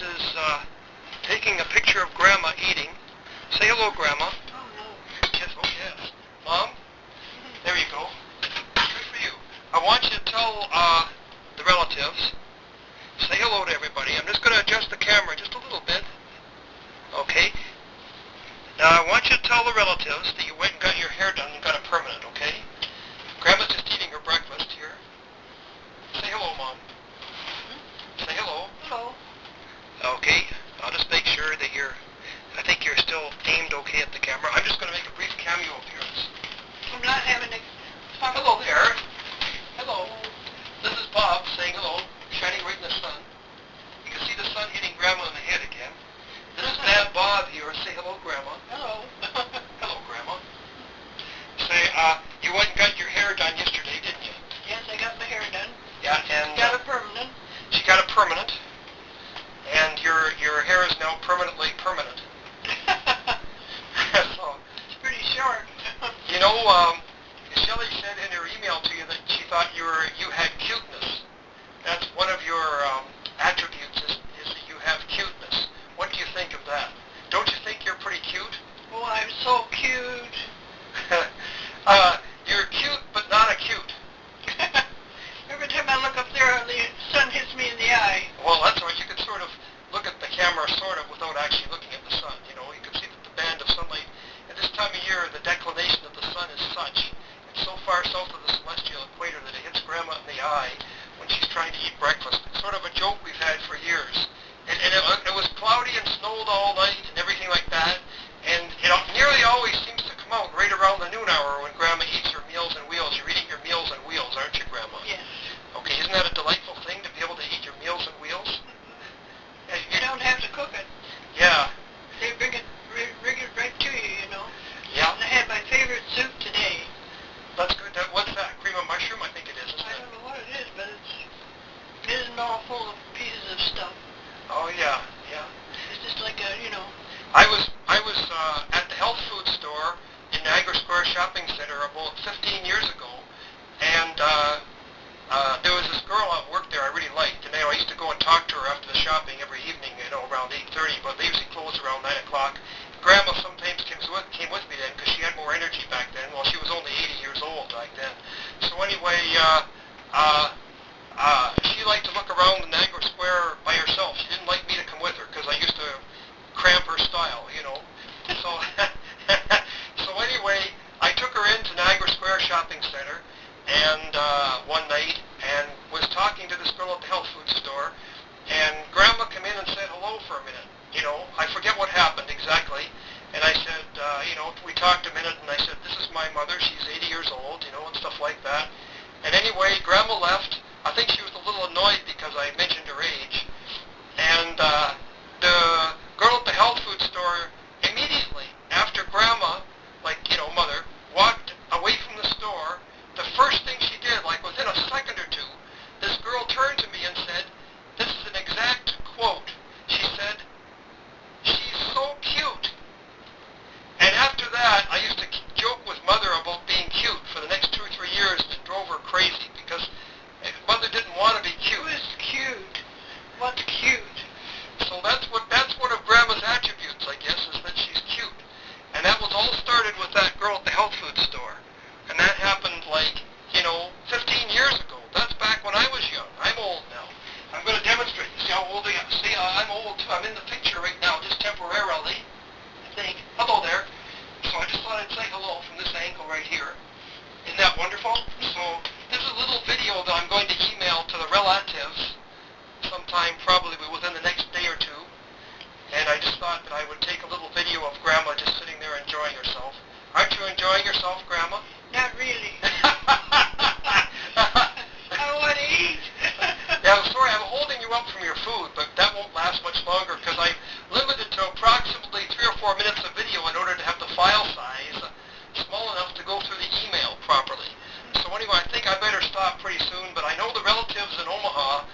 is taking a picture of Grandma eating. Say hello, Grandma. Oh, no. Yes, oh yes. Mom, there you go. Good for you. I want you to tell the relatives, say hello to everybody. I'm just going to adjust the camera just a little bit. Okay. Now I want you to tell the relatives that you went and got your hair done and got it permanent, okay? Grandma's just eating her breakfast here. Say hello, Mom. Say hello. Hello. Okay. I'll just make sure that I think you're still aimed okay at the camera. I'm just going to make a brief cameo appearance. I'm not having a... Hello there. Hello. This is Bob saying hello, shining right in the sun. You can see the sun hitting Grandma in the head again. This is Dad Bob here. Say hello, Grandma. Hello. Hello, Grandma. Say, you went and got your hair done yesterday, didn't you? Yes, I got my hair done. Yeah, and... Got it permanent. She got it permanent. And your hair is now permanently permanent. So, it's pretty short. you know, Shelley said in her email to you that she thought you had cuteness. That's one of your attributes is that you have cuteness. What do you think of that? Don't you think you're pretty cute? Oh, I'm so cute. You're cute, but not acute. Every time I look up there, the sun hits me in the eye. Well, that's right. You can sort of look at the camera sort of without actually looking at the sun. You know, you can see that the band of sunlight at this time of year, the declination of the sun is such. It's so far south of the celestial equator that it hits Grandma in the eye when she's trying to eat breakfast. It's sort of a joke we've had for years. And it was cloudy and snowed all night and everything like that. And it nearly always seems to come out right around the noon hour when Grandma eats her Meals on Wheels. You're eating your Meals on Wheels, aren't you, Grandma? Yes. Okay, isn't that a delightful thing to be able to eat your Meals on Wheels? You don't have to cook it. Yeah. They bring it right to you, you know. Yeah. And I had my favorite soup today. That's good. What's that? Cream of mushroom, I think it is, isn't I it? don't know what it is, but it isn't all full of pieces of stuff. Oh, yeah, yeah. It's just like a, you know. I was at the health food store in Niagara Square Shopping Center about 15 years ago, and there was this girl at work there I really liked, and I used to go and talk to her after the shopping every evening, you know, around 8:30, but they usually closed around 9 o'clock. Grandma sometimes came with me then because she had more energy back then. Well, she was only 80 years old back then. So anyway, she liked to look around the Niagara Square by herself. She didn't like me to come with her because I used to cramp her style, you know. So, so anyway, I took her into Niagara Square Shopping Center and one night and was talking to this girl at the health food store, and Grandma came in and said hello for a minute. You know, I forget what happened exactly, and I said, you know, we talked a minute, and I said, this is my mother, she's 80 years old, you know, and stuff like that. And anyway, Grandma left. I think she was a little annoyed because I mentioned her age, and the girl at the health food store immediately after Grandma, like, you know, Mother, walked away from the store. The first thing she did, like within a second or two, this girl turned to me and said, this is an exact quote. She said, she's so cute. And after that, I used to joke with Mother about being cute for the next 2 or 3 years, and it drove her crazy because Mother didn't want to be cute. Who is cute? What's cute? So that's one of Grandma's attributes, I guess, is that she's cute. And that was all started with that girl at the health food store. And that happened like, you know, 15 years ago. That's back when I was young. I'm old now. I'm going to demonstrate. See how old I am? See, I'm old too. I'm in the picture right now, just temporarily, I think. Hello there. So I just thought I'd say hello from this angle right here. Isn't that wonderful? So this is a little video that I'm going to email to the relatives sometime probably within the next day or two. And I just thought that I would take a little video of Grandma just sitting there enjoying herself. Aren't you enjoying yourself, Grandma? Not really. I want to eat. Yeah, I'm sorry, I'm holding you up from your food, but that won't last much longer because I'm limited to approximately 3 or 4 minutes of video in order to have the file size small enough to go through the email properly. So anyway, I think I better stop pretty soon, but I know the relatives in Omaha,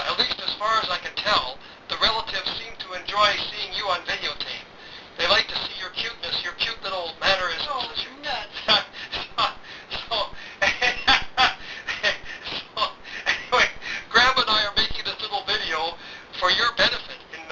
at least as far as I can tell, the relatives seem to enjoy seeing you on videotape. They like to see your cuteness, your cute little mannerisms. Oh, nuts. so anyway, Grandma and I are making this little video for your benefit in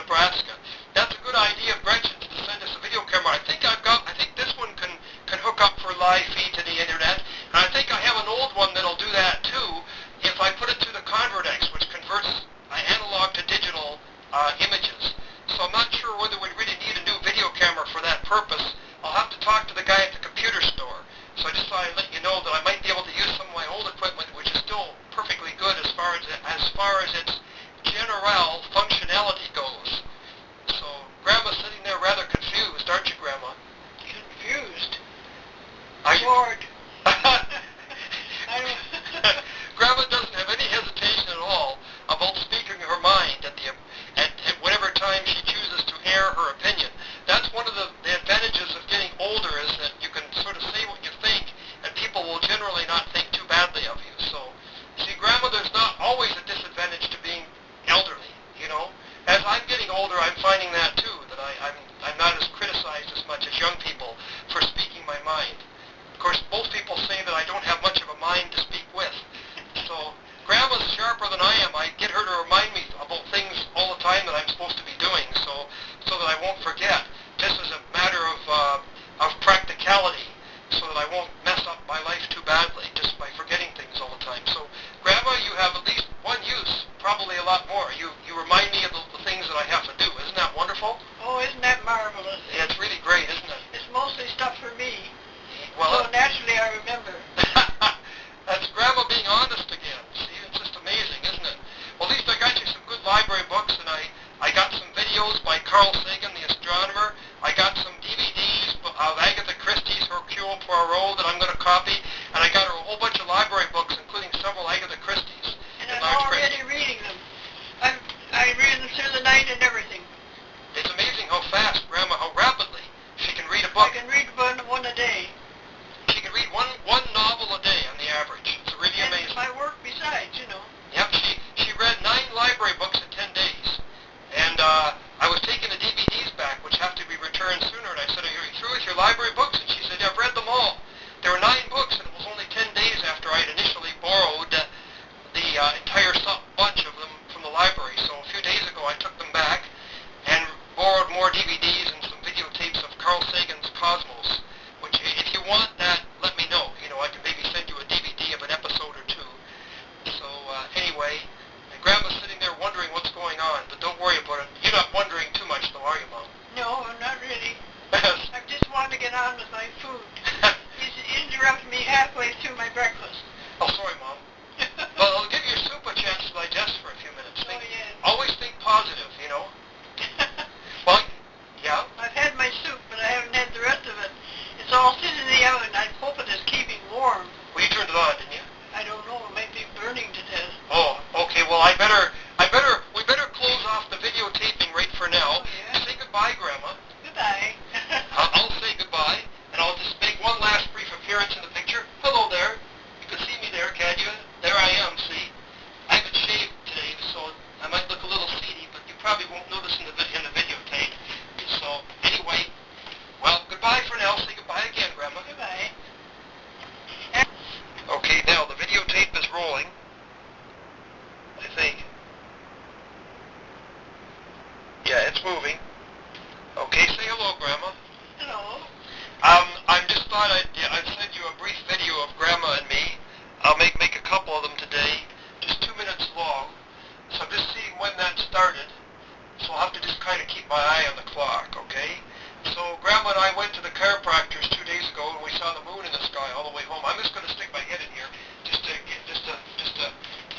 probably a lot more. You remind me of the things that I have to do. Isn't that wonderful? Oh, isn't that marvelous? Yeah, it's really great, isn't it? It's mostly stuff for me. Well, so naturally I remember. that's Grandma being honest again. See, it's just amazing, isn't it? Well, at least I got you some good library books, and I got some videos by Carl Sagan, the astronomer. I got some DVDs of Agatha Christie's Hercule Poirot that I'm going to copy, and I got her a whole bunch of library books, including several Agatha Christie's. And I'm already reading them. I read them through the night and everything. It's amazing how fast, Grandma, how rapidly she can read a book. I can read one a day. She can read one novel a day on the average. It's really amazing. And my work besides, you know. Yep, she read 9 library books in 10 days. And I was taking the DVDs back, which have to be returned sooner, and I said, are you through with your library books? And she said, yeah, I've read them all. There were 9 books, and it was only 10 days after I had initially borrowed the entire bunch of them from the library. So a few days ago I took them back and borrowed more DVDs and some videotapes of Carl Sagan's Cosmos, which if you want that, let me know. You know, I can maybe send you a DVD of an episode or two. So anyway, Grandma's sitting there wondering what's going on, but don't worry about it. You're not wondering too much though, are you, Mom? No, not really. I just want to get on with my food. He's interrupted me halfway through my breakfast. Oh, sorry, Mom. Well, I'll give your soup a chance to digest for a few minutes. Always think positive, you know. Well, yeah? I've had my soup, but I haven't had the rest of it. It's all sitting in the oven. I hope it is keeping warm. Well, you turned it on, didn't you? I don't know. It might be burning to death. Oh, okay. Well, we better close off the videotaping right for now. Oh, yeah? Say goodbye, Grandma. Goodbye. I'll say goodbye, and I'll just make one last brief appearance in the picture. Hello there. You can see me there, can you? There I am, see? I haven't shaved today, so I might look a little seedy, but you probably won't notice in the videotape. So, anyway, well, goodbye for now. Say goodbye again, Grandma. Goodbye. Okay, now the videotape is rolling, I think. Yeah, it's moving. Okay, say hello, Grandma. Hello. I just thought I'd send you a brief video of Grandma and me. I'll make a couple of them today, just 2 minutes long. So I'm just seeing when that started. So I'll have to just kind of keep my eye on the clock, okay? So Grandma and I went to the chiropractor's 2 days ago, and we saw the moon in the sky all the way home. I'm just going to stick my head in here just to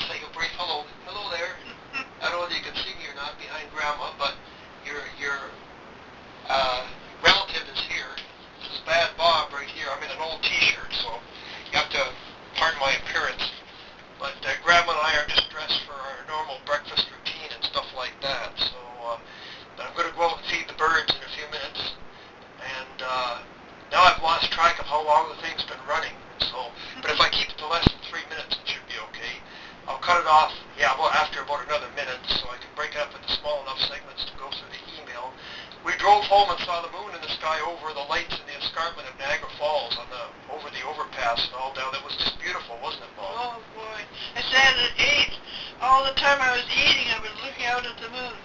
say a brief hello. Hello there. I don't know whether you can see me or not behind Grandma, but your relative is here. This is Bad Bob right here. I'm in an old T-shirt, so you have to pardon my appearance. But Grandma and I are just dressed for our normal breakfast routine and stuff like that. So but I'm going to go out and feed the birds in a few minutes. And now I've lost track of how long the thing's been running. So, but if I keep it to less than 3 minutes, it should be okay. I'll cut it off, yeah, well, after about another minute, so I can break it up into small enough segments to go through the email. We drove home and saw the moon in the sky over the lights in the escarpment of Niagara Falls over the overpass and all down. It was just beautiful, wasn't it, Bob? Oh, boy. I sat and ate. All the time I was eating, I was looking out at the moon.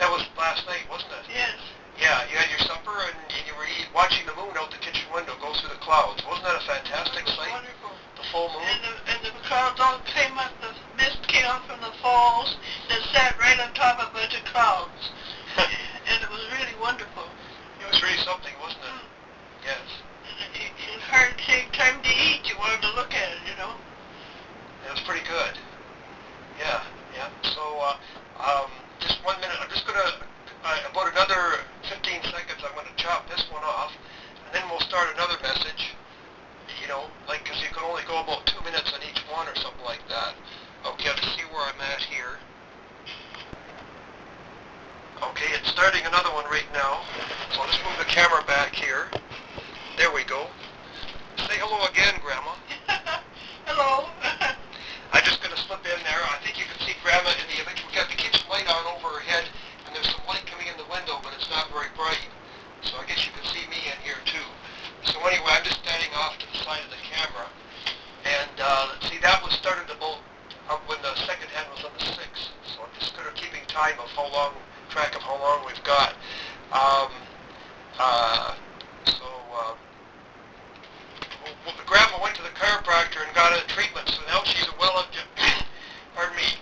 That was last night, wasn't it? Yes. Yeah, you had your supper and you were watching the moon out the kitchen window go through the clouds. Wasn't that a fantastic sight? Wonderful. The full moon? And the clouds all came up, the mist came up from the falls and sat right on top of a bunch of clouds. And it was really wonderful. It was really something, wasn't it? Yes. It's hard to take time to eat. You wanted to look at it, you know. It was pretty good. Yeah, yeah. So, just 1 minute. I'm just going to, about another 15 seconds, I'm going to chop this one off, and then we'll start another message, you know, like, because you can only go about 2 minutes on each one or something like that. Okay, I'll just see where I'm at here. Okay, it's starting another one right now, so I'll just move the camera back here. There we go. Say hello again, Grandma. Hello. I'm just going to slip in there. I think you can see Grandma in the image. We've got the kitchen light on over her head, and there's some light coming in the window, but it's not very bright. So I guess you can see me in here, too. So anyway, I'm just standing off to the side of the camera. And let's see, that was started about when the second hand was on the 6th. So I'm just sort of keeping track of how long we've got. Grandma went to the chiropractor and got a treatment, so now she's a pardon me,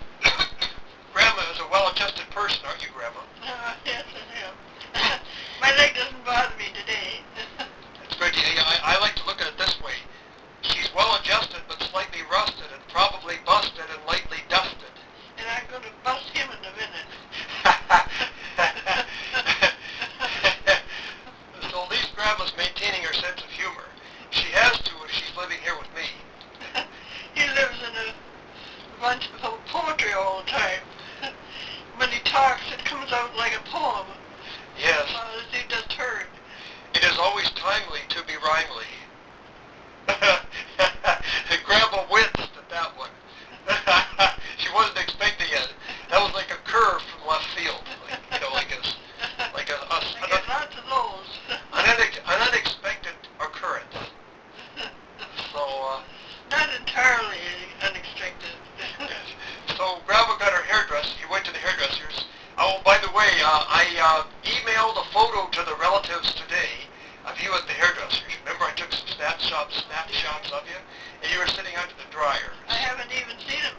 I emailed a photo to the relatives today of you at the hairdresser's. Remember I took some snapshots of you, and you were sitting under the dryer. I haven't even seen it